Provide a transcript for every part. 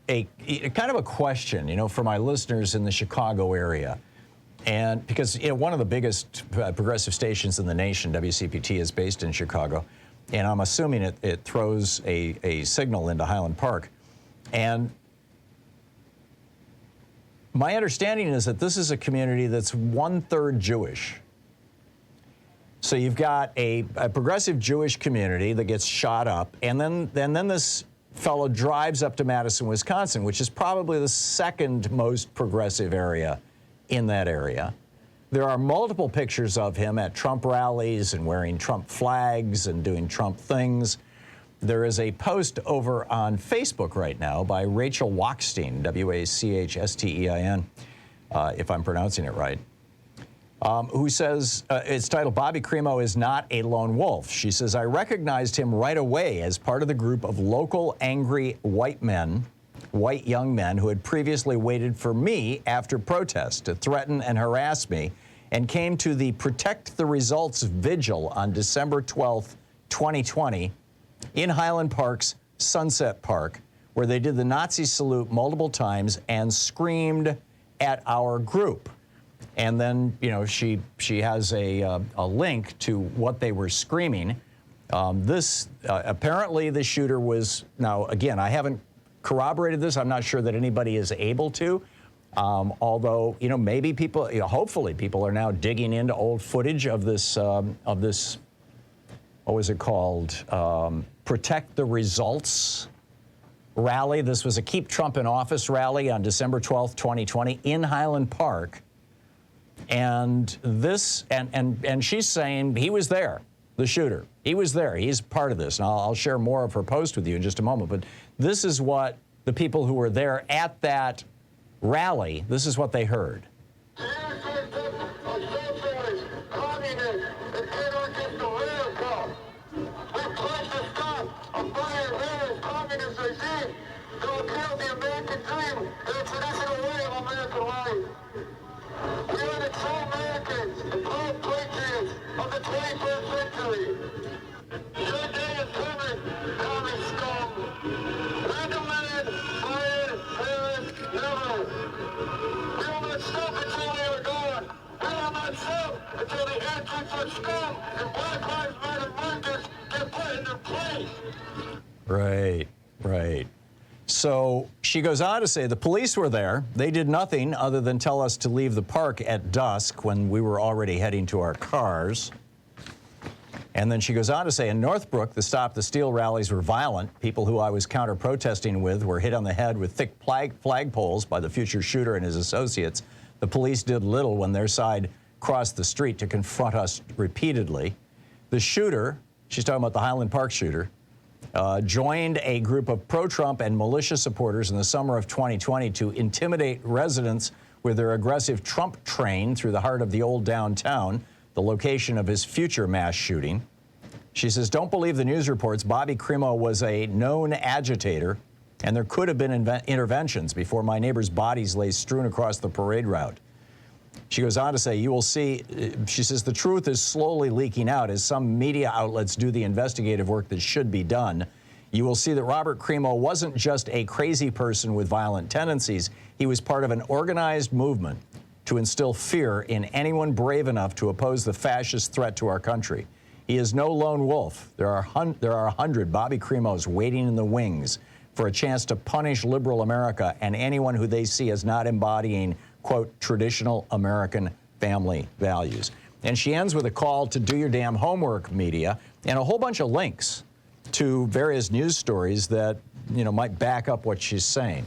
a kind of a question, for my listeners in the Chicago area. And because one of the biggest progressive stations in the nation, WCPT, is based in Chicago, and I'm assuming it throws a signal into Highland Park. And my understanding is that this is a community that's 1/3 Jewish. So you've got a progressive Jewish community that gets shot up, and then this fellow drives up to Madison, Wisconsin, which is probably the second most progressive area in that area. There are multiple pictures of him at Trump rallies and wearing Trump flags and doing Trump things. There is a post over on Facebook right now by Rachel Wachstein, Wachstein, if I'm pronouncing it right, who says, it's titled, "Bobby Crimo is not a lone wolf." She says, "I recognized him right away as part of the group of local angry white young men who had previously waited for me after protest to threaten and harass me, and came to the Protect the Results vigil on December 12th, 2020 in Highland Park's Sunset Park, where they did the Nazi salute multiple times and screamed at our group." And then, she has a link to what they were screaming. Apparently the shooter was, now again, I haven't corroborated this. I'm not sure that anybody is able to. Although, maybe people, hopefully people are now digging into old footage of this, what was it called? Protect the Results rally. This was a Keep Trump in Office rally on December 12th, 2020 in Highland Park. And this, and she's saying he was there, the shooter. He was there. He's part of this. And I'll share more of her post with you in just a moment. But this is what the people who were there at that rally, this is what they heard. Right. So she goes on to say the police were there. They did nothing other than tell us to leave the park at dusk when we were already heading to our cars. And then she goes on to say, in Northbrook, the Stop the Steal rallies were violent. People who I was counter-protesting with were hit on the head with thick flagpoles by the future shooter and his associates. The police did little when their side crossed the street to confront us repeatedly. The shooter, she's talking about the Highland Park shooter, joined a group of pro-Trump and militia supporters in the summer of 2020 to intimidate residents with their aggressive Trump train through the heart of the old downtown, the location of his future mass shooting. She says, don't believe the news reports. Bobby Crimo was a known agitator, and there could have been interventions before my neighbors' bodies lay strewn across the parade route. She goes on to say, you will see, she says, the truth is slowly leaking out as some media outlets do the investigative work that should be done. You will see that Robert Crimo wasn't just a crazy person with violent tendencies. He was part of an organized movement to instill fear in anyone brave enough to oppose the fascist threat to our country. He is no lone wolf. There are 100 Bobby Crimos waiting in the wings for a chance to punish liberal America and anyone who they see as not embodying, quote, traditional American family values. And she ends with a call to do your damn homework, media, and a whole bunch of links to various news stories that, might back up what she's saying.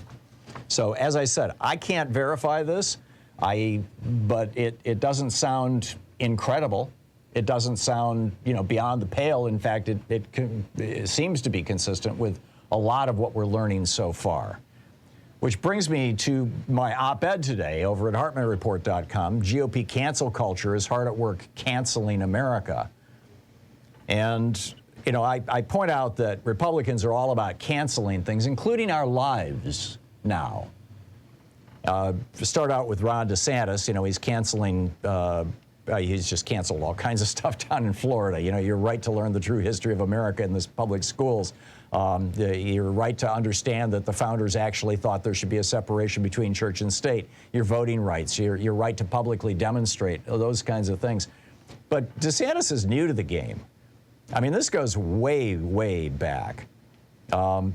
So as I said, I can't verify this, but it doesn't sound incredible. It doesn't sound, beyond the pale. In fact, it seems to be consistent with a lot of what we're learning so far. Which brings me to my op-ed today over at HartmannReport.com. GOP cancel culture is hard at work canceling America. And, I point out that Republicans are all about canceling things, including our lives now. To start out with Ron DeSantis, he's canceling he's just canceled all kinds of stuff down in Florida. You know, your right to learn the true history of America in the public schools. Your right to understand that the founders actually thought there should be a separation between church and state. Your voting rights, your right to publicly demonstrate, those kinds of things. But DeSantis is new to the game. I mean, this goes way, way back. You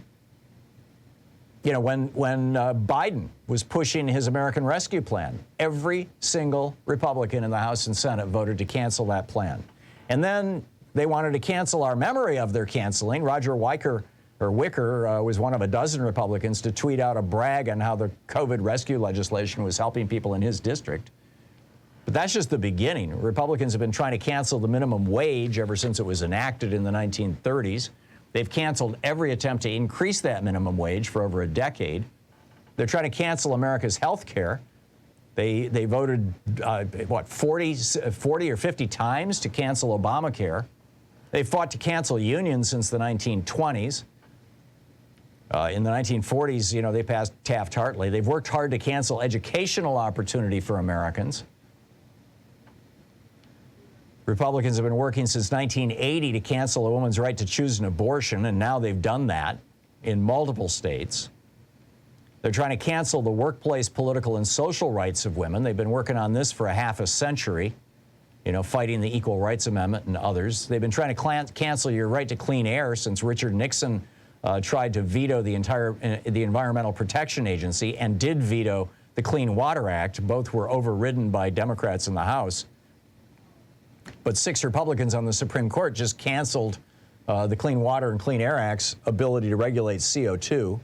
know, when Biden was pushing his American Rescue Plan, every single Republican in the House and Senate voted to cancel that plan. And then they wanted to cancel our memory of their canceling. Roger Wicker was one of a dozen Republicans to tweet out a brag on how the COVID rescue legislation was helping people in his district. But that's just the beginning. Republicans have been trying to cancel the minimum wage ever since it was enacted in the 1930s. They've canceled every attempt to increase that minimum wage for over a decade. They're trying to cancel America's health care. They voted, 40 or 50 times to cancel Obamacare. They fought to cancel unions since the 1920s. In the 1940s, you know, they passed Taft-Hartley. They've worked hard to cancel educational opportunity for Americans. Republicans have been working since 1980 to cancel a woman's right to choose an abortion, and now they've done that in multiple states. They're trying to cancel the workplace political and social rights of women. They've been working on this for a half a century, you know, fighting the Equal Rights Amendment and others. They've been trying to cancel your right to clean air since Richard Nixon tried to veto the Environmental Protection Agency and did veto the Clean Water Act. Both were overridden by Democrats in the House. But 6 Republicans on the Supreme Court just canceled the Clean Water and Clean Air Act's ability to regulate CO2.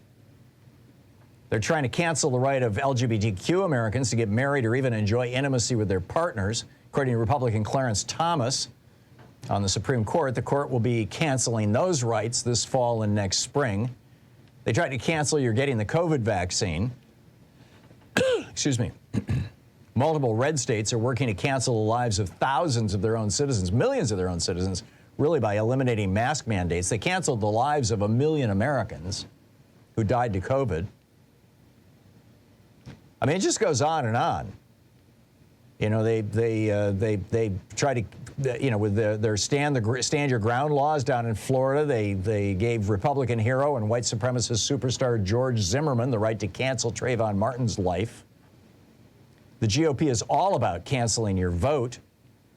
They're trying to cancel the right of LGBTQ Americans to get married or even enjoy intimacy with their partners. According to Republican Clarence Thomas on the Supreme Court, the court will be canceling those rights this fall and next spring. They tried to cancel your getting the COVID vaccine. Excuse me. Multiple red states are working to cancel the lives of thousands of their own citizens, millions of their own citizens, really by eliminating mask mandates. They canceled the lives of 1 million Americans who died to COVID. I mean, it just goes on and on. You know, they try to, you know, with their stand your ground laws down in Florida, they gave Republican hero and white supremacist superstar George Zimmerman the right to cancel Trayvon Martin's life. The GOP is all about canceling your vote.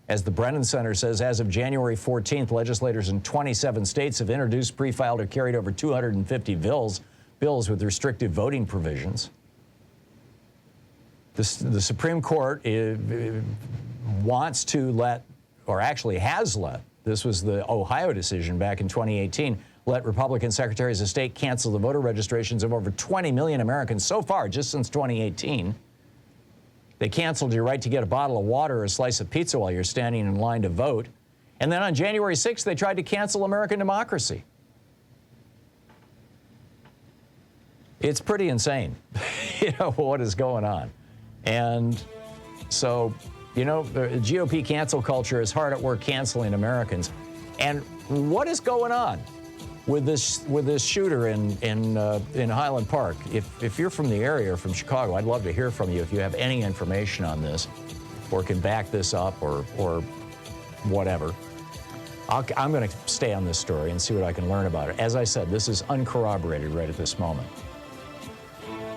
As the Brennan Center says, as of January 14th, legislators in 27 states have introduced, pre-filed, or carried over 250 bills with restrictive voting provisions. The Supreme Court wants to let, or actually has let, this was the Ohio decision back in 2018, let Republican secretaries of state cancel the voter registrations of over 20 million Americans so far, just since 2018. They canceled your right to get a bottle of water or a slice of pizza while you're standing in line to vote. And then on January 6th, they tried to cancel American democracy. It's pretty insane, you know, what is going on. And so, you know, the GOP cancel culture is hard at work canceling Americans. And what is going on with this shooter in Highland Park? If you're from the area or from Chicago, I'd love to hear from you if you have any information on this or can back this up or whatever. I'm going to stay on this story and see what I can learn about it. As I said, this is uncorroborated right at this moment.